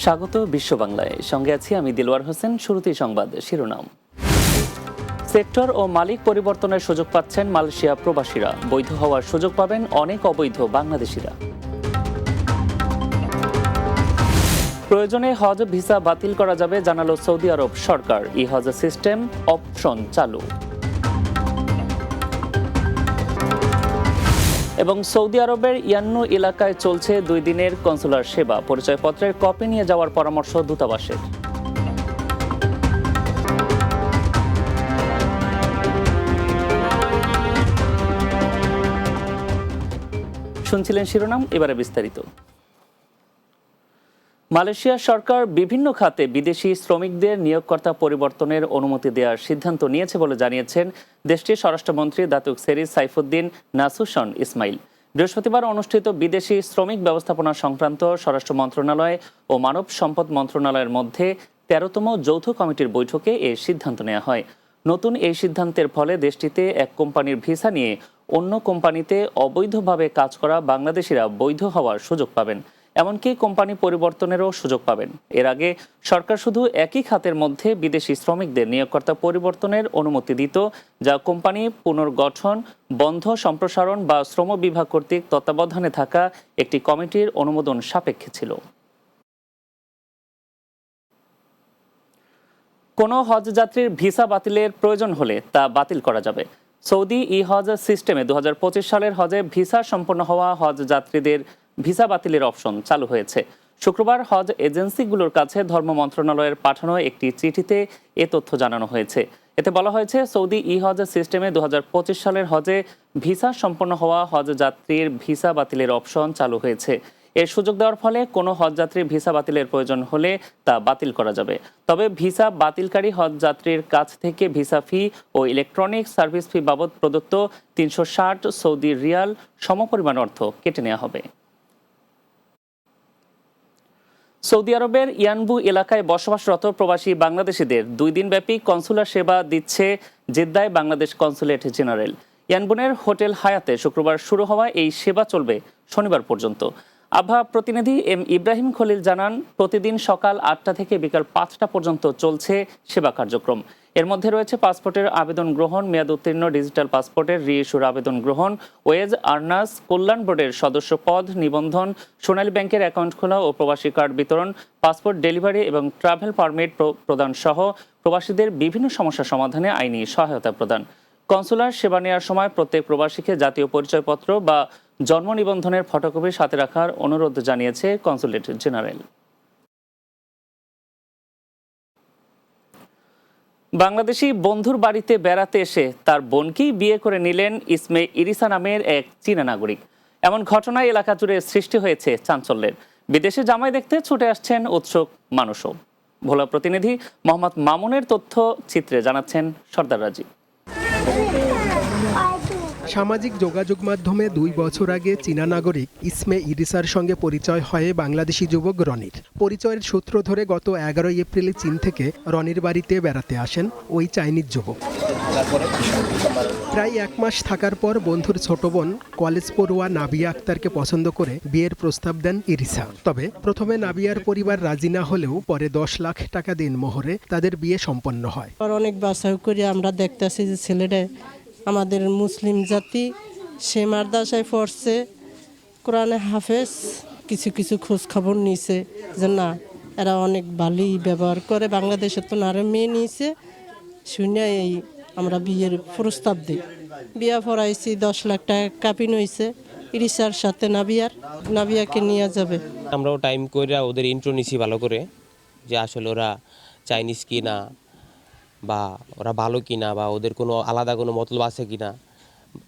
স্বাগত বিশ্ব বাংলায়, সঙ্গে আছি আমি দিলওয়ার হোসেন। শুরুতেই সংবাদ শিরোনাম। সেক্টর ও মালিক পরিবর্তনের সুযোগ পাচ্ছেন মালয়েশিয়া প্রবাসীরা, বৈধ হওয়ার সুযোগ পাবেন অনেক অবৈধ বাংলাদেশিরা। প্রয়োজনে হজ ভিসা বাতিল করা যাবে জানালো সৌদি আরব সরকার, ই হজ সিস্টেম অপশন চালু। এবং সৌদি আরবের ইয়ান্নু এলাকায় চলছে 2 দিনের কনসুলার সেবা, পরিচয়পত্রের কপি নিয়ে যাওয়ার পরামর্শ দূতাবাসের। শুনছিলেন শিরোনাম, এবারে বিস্তারিত। মালয়েশিয়া সরকার বিভিন্ন খাতে বিদেশি শ্রমিকদের নিয়োগকর্তা পরিবর্তনের অনুমতি দেওয়ার সিদ্ধান্ত নিয়েছে বলে জানিয়েছেন দেশটির স্বরাষ্ট্রমন্ত্রী দাতুক সেরি সাইফুদ্দিন নাসুশন ইসমাইল। বৃহস্পতিবার অনুষ্ঠিত বিদেশি শ্রমিক ব্যবস্থাপনা সংক্রান্ত স্বরাষ্ট্র মন্ত্রণালয় ও মানব সম্পদ মন্ত্রণালয়ের মধ্যে 13তম যৌথ কমিটির বৈঠকে এই সিদ্ধান্ত নেওয়া হয়। নতুন এই সিদ্ধান্তের ফলে দেশটিতে এক কোম্পানির ভিসা নিয়ে অন্য কোম্পানিতে অবৈধভাবে কাজ করা বাংলাদেশিরা বৈধ হওয়ার সুযোগ পাবেন, এমনকি কোম্পানি পরিবর্তনেরও সুযোগ পাবেন। এর আগে সরকার শুধু একই খাতের মধ্যে বিদেশি শ্রমিকদের নিয়োগকর্তা পরিবর্তনের অনুমতি দিত, যা কোম্পানি পুনর্গঠন, বন্ধ সম্প্রসারণ বা শ্রম বিভাগ কর্তৃক তত্ত্বাবধানে থাকা একটি কমিটির অনুমোদন সাপেক্ষে ছিল। কোনো হজযাত্রীর ভিসা বাতিলের প্রয়োজন হলে তা বাতিল করা যাবে। সৌদি ই হজ সিস্টেমে 2025 সালের হজে ভিসা সম্পন্ন হওয়া হজ যাত্রীদের ভিসা বাতিলের অপশন চালু হয়েছে। শুক্রবার হজ এজেন্সিগুলোর কাছে ধর্ম মন্ত্রণালয়ের পাঠানো একটি চিঠিতে এ তথ্য জানানো হয়েছে। এতে বলা হয়েছে, সৌদি ই হজ সিস্টেমে 2025 সালের হজে ভিসা সম্পন্ন হওয়া হজ যাত্রীর ভিসা বাতিলের অপশন চালু হয়েছে। এর সুযোগ দেওয়ার ফলে কোনো হজযাত্রীর ভিসা বাতিলের প্রয়োজন হলে তা বাতিল করা যাবে। তবে ভিসা বাতিলকারী হজযাত্রীর কাছ থেকে ভিসা ফি ও ইলেকট্রনিক সার্ভিস ফি বাবদ প্রদত্ত 360 সৌদি রিয়াল সমপরিমাণ অর্থ কেটে নেওয়া হবে। সৌদি আরবের ইয়ানবু এলাকায় বসবাসরত প্রবাসী বাংলাদেশিদের 2 দিনব্যাপী কনসুলার সেবা দিচ্ছে জেদ্দায় বাংলাদেশ কনসুলেট জেনারেল। ইয়ানবুনের হোটেল হায়াতে শুক্রবার শুরু হওয়া এই সেবা চলবে শনিবার পর্যন্ত। আবহাওয়া প্রতিনিধি এম ইব্রাহিম খলিল জানান, প্রতিদিন সকাল 8টা থেকে বিকাল 5টা পর্যন্ত চলছে সেবা কার্যক্রম। এর মধ্যে রয়েছে পাসপোর্টের আবেদন গ্রহণ, মেয়াদ উত্তীর্ণ ডিজিটাল পাসপোর্টের রিইস্যুর আবেদন গ্রহণ, ওয়েজ আর্নার্স কল্যাণ বোর্ডের সদস্য পদ নিবন্ধন, সোনালী ব্যাংকের অ্যাকাউন্ট খোলা ও প্রবাসী কার্ড বিতরণ, পাসপোর্ট ডেলিভারি এবং ট্রাভেল পারমিট প্রদান সহ প্রবাসীদের বিভিন্ন সমস্যা সমাধানে আইনি সহায়তা প্রদান। কনসুলার সেবা নেওয়ার সময় প্রত্যেক প্রবাসীকে জাতীয় পরিচয়পত্র বা জন্ম নিবন্ধনের ফটোকপি সাথে রাখার অনুরোধ জানিয়েছে কনসুলেট জেনারেল। বাংলাদেশি বন্ধুর বাড়িতে বেড়াতে এসে তার বোনকেই বিয়ে করে নিলেন ইসমে ইরিসা নামের এক চীনা নাগরিক। এমন ঘটনায় এলাকা জুড়ে সৃষ্টি হয়েছে চাঞ্চল্যের। বিদেশে জামাই দেখতে ছুটে আসছেন উৎসুক মানুষও। ভোলা প্রতিনিধি মোহাম্মদ মামুনের তথ্য চিত্রে জানাচ্ছেন সর্দার রাজি। সামাজিক যোগাযোগ মাধ্যমে 2 বছর আগে চীনা নাগরিক ইসমে ইরিসার সঙ্গে পরিচয় হয় বাংলাদেশি যুবক রনির। পরিচয়ের সূত্র ধরে গত 11 এপ্রিলে চীন থেকে রনির বাড়িতে বেড়াতে আসেন ওই চাইনিজ যুবক। প্রায় 1 মাস থাকার পর বন্ধুর ছোট বোন কলেজ পড়ুয়া নাবিয়া আক্তারকে পছন্দ করে বিয়ের প্রস্তাব দেন ইরিসা। তবে প্রথমে নাবিয়ার পরিবার রাজি না হলেও পরে 10 লাখ টাকা দিন মোহরে তাদের বিয়ে সম্পন্ন হয়। অনেক বাছাই করে আমরা দেখতেছি যে ছেলেটা আমাদের মুসলিম জাতি, সে মাদ্রাসায় পড়ছে, কোরআনে হাফেজ, কিছু কিছু খোঁজ খবর নিয়েছে যে না এরা অনেক ভালোই ব্যবহার করে, বাংলাদেশের তো নারে মেয়ে নিয়েছে, শুনে এই আমরা বিয়ের প্রস্তাব দিই। বিয়া পড়াইছি, 10 লাখ টাকা কাপিন হয়েছে ইরিসার সাথে নাবিয়াকে নিয়ে যাবে। আমরাও টাইম করে ওদের ইন্ট্রো নিছি ভালো করে, যে আসলে ওরা চাইনিজ কিনা বা ওরা ভালো কিনা বা ওদের কোনো আলাদা কোনো মতলব আছে কিনা,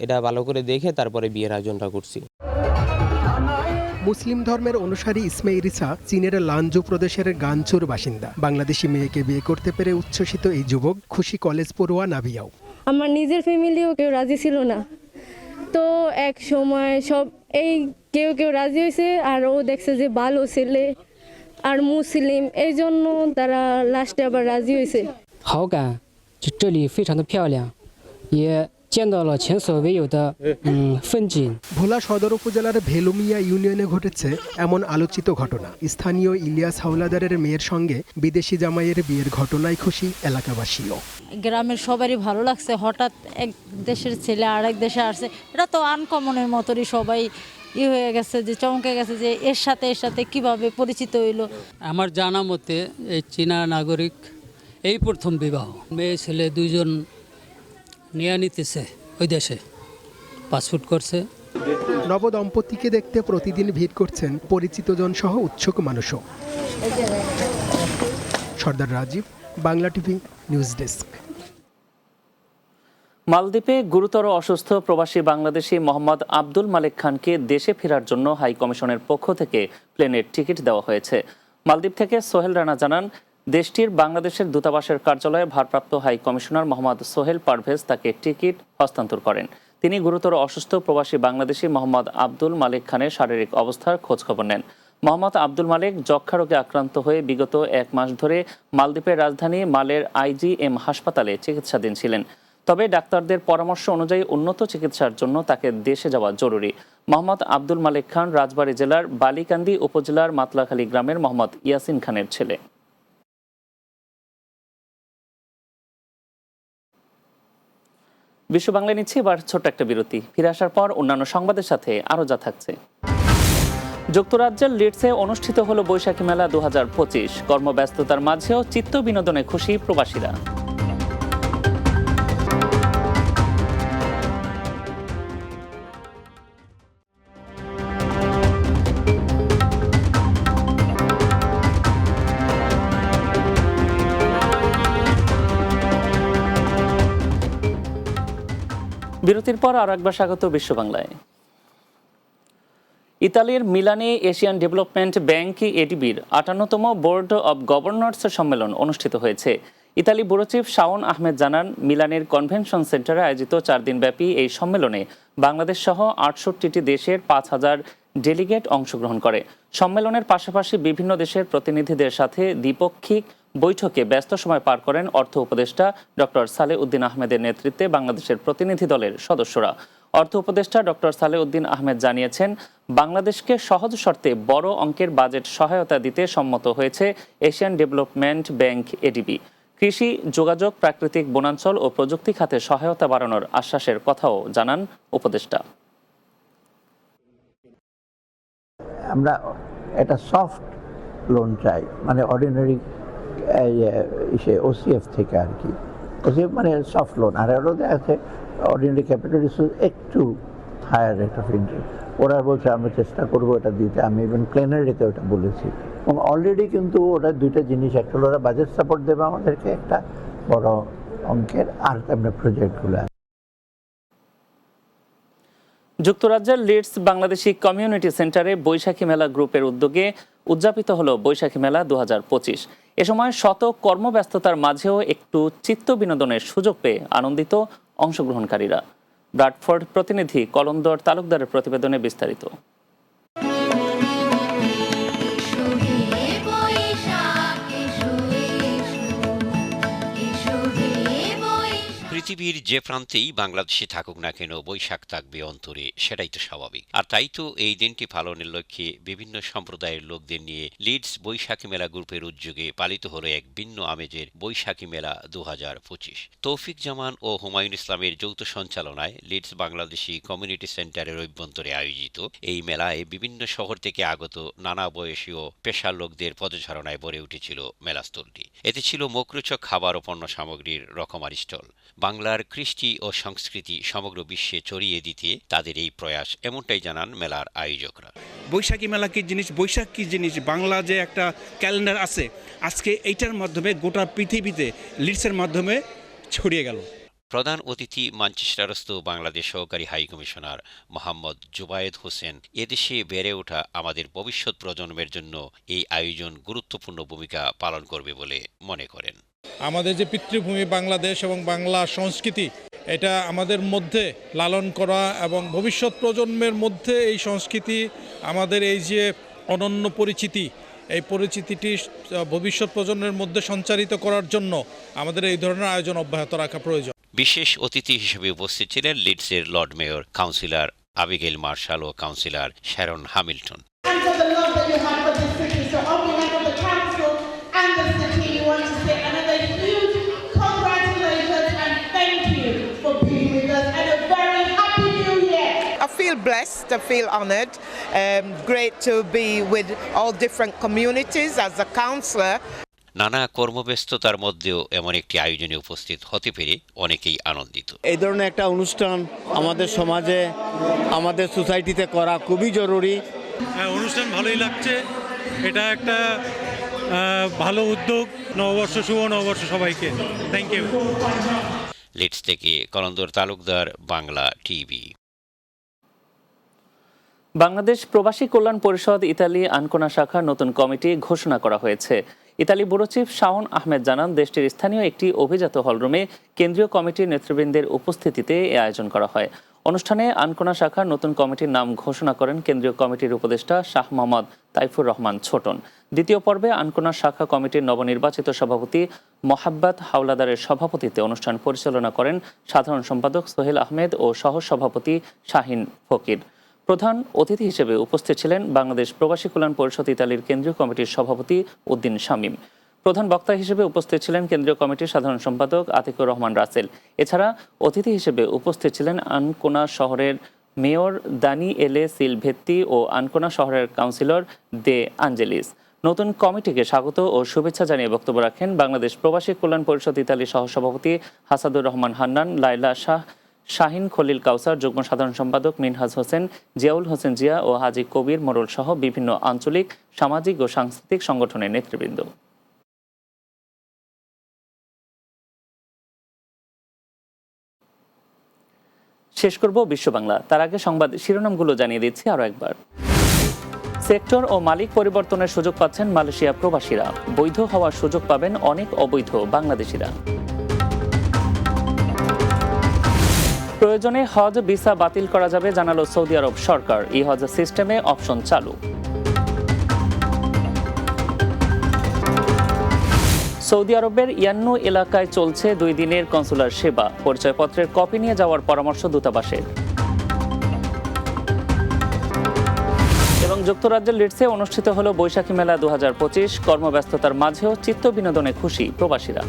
এটা ভালো করে দেখে তারপরে বিয়ের আয়োজনটা করছি। মুসলিম ধর্মের অনুসারী ইসমে ইরিসা চীনের লানজু প্রদেশের গানচুর বাসিন্দা। বাংলাদেশি মেয়েকে বিয়ে করতে পেরে উচ্ছ্বসিত এই যুবক, খুশি কলেজ পড়ুয়া নাবিয়াও। আমার নিজের ফ্যামিলিও কেউ রাজি ছিল না, তো এক সময় সব এই কেউ রাজি হয়েছে, আর ও দেখছে যে ভালো ছেলে আর মুসলিম, এই জন্য তারা লাস্টে আবার রাজি হয়েছে।好感，就这里非常的漂亮，也见到了前所未有的风景。 ভোলা সদর উপজেলার ভেলুমিয়া ইউনিয়নে ঘটেছে এমন আলোচিত ঘটনা। স্থানীয় ইলিয়াস হাওলাদারের মেয়ের সঙ্গে বিদেশি জামাইয়ের বিয়ের ঘটনায় খুশি এলাকাবাসীও। গ্রামের সবারই ভালো লাগছে, হঠাৎ এক দেশের ছেলে আরেক দেশে আসছে, এটা তো আনকমনের মতনই সবাই হয়ে গেছে, যে চমকে গেছে যে এর সাথে কিভাবে পরিচিত হইলো। আমার জানা মতে এই চীনা নাগরিক এই প্রথম বিবাহ, মেয়ে ছেলে দুইজন নিয়ে নিতেছে ওই দেশে, পাসপোর্ট করছে। নবদম্পতিকে দেখতে প্রতিদিন ভিড় করছেন পরিচিতজন সহ উৎসুক মানুষও। সর্দার রাজীব, বাংলা টিভি নিউজ ডেস্ক। মালদ্বীপে গুরুতর অসুস্থ প্রবাসী বাংলাদেশি মোহাম্মদ আব্দুল মালেক খানকে দেশে ফেরার জন্য হাই কমিশনের পক্ষ থেকে প্লেনের টিকিট দেওয়া হয়েছে। মালদ্বীপ থেকে সোহেল রানা জানান, দেশটির বাংলাদেশের দূতাবাসের কার্যালয়ে ভারপ্রাপ্ত হাই কমিশনার মোহাম্মদ সোহেল পারভেজ তাকে টিকিট হস্তান্তর করেন। তিনি গুরুতর অসুস্থ প্রবাসী বাংলাদেশি মোহাম্মদ আব্দুল মালেক খানের শারীরিক অবস্থার খোঁজখবর নেন। মোহাম্মদ আব্দুল মালেক যক্ষা রোগে আক্রান্ত হয়ে বিগত 1 মাস ধরে মালদ্বীপের রাজধানী মালের IGM হাসপাতালে চিকিৎসাধীন ছিলেন। তবে ডাক্তারদের পরামর্শ অনুযায়ী উন্নত চিকিৎসার জন্য তাকে দেশে যাওয়া জরুরি। মোহাম্মদ আব্দুল মালেক খান রাজবাড়ী জেলার বালিকান্দি উপজেলার মাতলাখালী গ্রামের মোহাম্মদ ইয়াসিন খানের ছেলে। বিশ্ব বাংলায় নিচ্ছে এবার ছোট্ট একটা বিরতি। ফিরে আসার পর অন্যান্য সংবাদের সাথে আরও যা থাকছে। যুক্তরাজ্যের লিডসে অনুষ্ঠিত হলো বৈশাখী মেলা 2025। কর্মব্যস্ততার মাঝেও চিত্ত বিনোদনে খুশি প্রবাসীরা। বিরতির পর আরো একবার স্বাগত বিশ্ব বাংলায়। ইতালির মিলানে এশিয়ান ডেভেলপমেন্ট ব্যাংক এডিবির 58তম বোর্ড অব গভর্নর্স সম্মেলন অনুষ্ঠিত হয়েছে। Italy bureau chief Shaon Ahmed জানান, মিলানের কনভেনশন সেন্টারে আয়োজিত 4 দিনব্যাপী এই সম্মেলনে বাংলাদেশ সহ 68টি দেশের 5000 ডেলিগেট অংশগ্রহণ করে। সম্মেলনের পাশাপাশি বিভিন্ন দেশের প্রতিনিধিদের সাথে দ্বিপক্ষিক বৈঠকে ব্যস্ত সময় পার করেন অর্থ উপদেষ্টা ডক্টর সালেহ উদ্দিন আহমেদের নেতৃত্বে বাংলাদেশের প্রতিনিধি দলের সদস্যরা। অর্থ উপদেষ্টা ডক্টর সালেহ উদ্দিন আহমেদ জানিয়েছেন, বাংলাদেশকে সহজ শর্তে বড় অঙ্কের বাজেট সহায়তা দিতে সম্মত হয়েছে এশিয়ান ডেভেলপমেন্ট ব্যাংক এডিবি। কৃষি, যোগাযোগ, প্রাকৃতিক বনাঞ্চল ও প্রযুক্তি খাতে সহায়তা বাড়ানোর আশ্বাসের কথাও জানান উপদেষ্টা। আমরা একটা সফট লোন চাই, মানে অর্ডিনারি OCF থেকে আর কি। OCF মানে সফট লোন, আর আরও আছে অর্ডিনারি ক্যাপিটাল রিসোর্স একটু হায়ার রেট অফ ইন্টারেস্ট। ওরা বলছে আমরা চেষ্টা করবো এটা দিতে, আমি ইভেন প্লেনারিতে ওটা বলেছি। এবং অলরেডি কিন্তু ওরা দুইটা জিনিস, একটা ওরা বাজেট সাপোর্ট দেবে আমাদেরকে একটা বড় অঙ্কের, আর আমরা প্রজেক্টগুলো। যুক্তরাজ্যের লিডস বাংলাদেশি কমিউনিটি সেন্টারে বৈশাখী মেলা গ্রুপের উদ্যোগে উদযাপিত হলো বৈশাখী মেলা 2025। এ সময় শত কর্মব্যস্ততার মাঝেও একটু চিত্ত বিনোদনের সুযোগ পেয়ে আনন্দিত অংশগ্রহণকারীরা। ব্রাডফোর্ড প্রতিনিধি কলন্দর তালুকদারের প্রতিবেদনে বিস্তারিত। পৃথিবীর যে প্রান্তেই বাংলাদেশে থাকুক না কেন, বৈশাখ থাকবে অন্তরে, সেটাই তো স্বাভাবিক। আর তাই তো এই দিনটি পালনের লক্ষ্যে বিভিন্ন সম্প্রদায়ের লোকদের নিয়ে লিডস বৈশাখী মেলা গ্রুপের উদ্যোগে পালিত হলো এক ভিন্ন আমেজের বৈশাখী মেলা 2025। তৌফিক জামান ও হুমায়ুন ইসলামের যৌথ সঞ্চালনায় লিডস বাংলাদেশি কমিউনিটি সেন্টারের অভ্যন্তরে আয়োজিত এই মেলায় বিভিন্ন শহর থেকে আগত নানা বয়সী ও পেশার লোকদের পদচারণায় ভরে উঠেছিল মেলাস্থলটি। এতে ছিল মুখরোচক খাবার ও পণ্য সামগ্রীর রকমারি স্টল। বাংলার কৃষ্টি ও সংস্কৃতি সমগ্র বিশ্বে ছড়িয়ে দিতে তাদের এই প্রয়াস, এমনটাই জানান মেলার আয়োজকরা। বৈশাখী মেলা কি জিনিস, বৈশাখ কি জিনিস, বাংলা যে একটা ক্যালেন্ডার আছে, আজকে এইটার মাধ্যমে গোটা পৃথিবীতে লিডসের মাধ্যমে ছড়িয়ে গেল। প্রধান অতিথি ম্যানচেস্টারস্থ বাংলাদেশ সহকারী হাই কমিশনার মোহাম্মদ জুবায়েদ হোসেন এদেশে বেড়ে ওঠা আমাদের ভবিষ্যৎ প্রজন্মের জন্য এই আয়োজন গুরুত্বপূর্ণ ভূমিকা পালন করবে বলে মনে করেন। আমাদের যে পিতৃভূমি বাংলাদেশ এবং বাংলা সংস্কৃতি, এটা আমাদের মধ্যে লালন করা এবং ভবিষ্যৎ প্রজন্মের মধ্যে এই সংস্কৃতি, আমাদের এই যে অনন্য পরিচিতি, এই পরিচিতিটি ভবিষ্যৎ প্রজন্মের মধ্যে সঞ্চারিত করার জন্য আমাদের এই ধরনের আয়োজন অব্যাহত রাখা প্রয়োজন। বিশেষ অতিথি হিসেবে উপস্থিত ছিলেন লিডসের lord mayor, councillor Abigail Marshall ও councillor Sharon Hamilton. I feel blessed, I feel honored. Great to be with all different communities as a councillor. নানা কর্মব্যস্ততার মধ্যেও এমন একটি আয়োজনে উপস্থিত হতে পেরে অনেকেই আনন্দিত। এই ধরনের একটা অনুষ্ঠান আমাদের সমাজে, আমাদের সোসাইটিতে করা খুবই জরুরি। অনুষ্ঠান ভালোই লাগছে, এটা একটা ভালো উদ্যোগ। নববর্ষ, শুভ নববর্ষ সবাইকে। Thank you. লিডস থেকে কলন্দর তালুকদার, বাংলা টিভি। বাংলাদেশ প্রবাসী কল্যাণ পরিষদ ইতালি আনকোনা শাখার নতুন কমিটি ঘোষণা করা হয়েছে। Italy bureau chief Shaon Ahmed জানান, দেশটির স্থানীয় একটি অভিজাত হলরুমে কেন্দ্রীয় কমিটির নেতৃবৃন্দের উপস্থিতিতে এ আয়োজন করা হয়। অনুষ্ঠানে আনকোনা শাখার নতুন কমিটির নাম ঘোষণা করেন কেন্দ্রীয় কমিটির উপদেষ্টা শাহ মোহাম্মদ তাইফুর রহমান ছোটন। দ্বিতীয় পর্বে আনকোনা শাখা কমিটির নবনির্বাচিত সভাপতি মোহাব্বত হাওলাদারের সভাপতিত্বে অনুষ্ঠান পরিচালনা করেন সাধারণ সম্পাদক সোহেল আহমেদ ও সহ সভাপতি শাহিন ফকির। প্রধান অতিথি হিসেবে উপস্থিত ছিলেন বাংলাদেশ প্রবাসী কল্যাণ পরিষদ ইতালির কেন্দ্রীয় কমিটির সভাপতি উদ্দিন শামীম। প্রধান বক্তা হিসেবে উপস্থিত ছিলেন কেন্দ্রীয় কমিটির সাধারণ সম্পাদক আতিকুর রহমান রাসেল। এছাড়া অতিথি হিসেবে উপস্থিত ছিলেন আনকোনা শহরের মেয়র দানিয়েলে সিলভেত্তি ও আনকোনা শহরের কাউন্সিলর দে আঞ্জেলিস। নতুন কমিটিকে স্বাগত ও শুভেচ্ছা জানিয়ে বক্তব্য রাখেন বাংলাদেশ প্রবাসী কল্যাণ পরিষদ ইতালির সহসভাপতি হাসাদুর রহমান হান্নান, লাইলা শাহ, শাহিন খলিল কাউসার, যুগ্ম সাধারণ সম্পাদক মিনহাজ হোসেন, জিয়াউল হোসেন জিয়া ও হাজী কবির মোড়ল সহ বিভিন্ন আঞ্চলিক, সামাজিক ও সাংস্কৃতিক সংগঠনের নেতৃবৃন্দ। শেষ করব বিশ্ব বাংলা, তার আগে সংবাদ শিরোনামগুলো জানিয়ে দিচ্ছি আরও একবার। সেক্টর ও মালিক পরিবর্তনের সুযোগ পাচ্ছেন মালয়েশিয়া প্রবাসীরা, বৈধ হওয়ার সুযোগ পাবেন অনেক অবৈধ বাংলাদেশিরা। প্রয়োজনে হজ ভিসা বাতিল করা যাবে জানালো সৌদি আরব সরকার, ই হজ সিস্টেমে অপশন চালু। সৌদি আরবের ইয়ান্নু এলাকায় চলছে 2 দিনের কনসুলার সেবা, পরিচয়পত্রের কপি নিয়ে যাওয়ার পরামর্শ দূতাবাসের। এবং যুক্তরাজ্যের লিডসে অনুষ্ঠিত হলো বৈশাখী মেলা 2025, কর্মব্যস্ততার মাঝেও চিত্ত বিনোদনে খুশি প্রবাসীরা।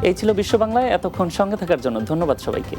এই ছিল বিশ্ব বাংলায়। এতক্ষণ সঙ্গে থাকার জন্য ধন্যবাদ সবাইকে।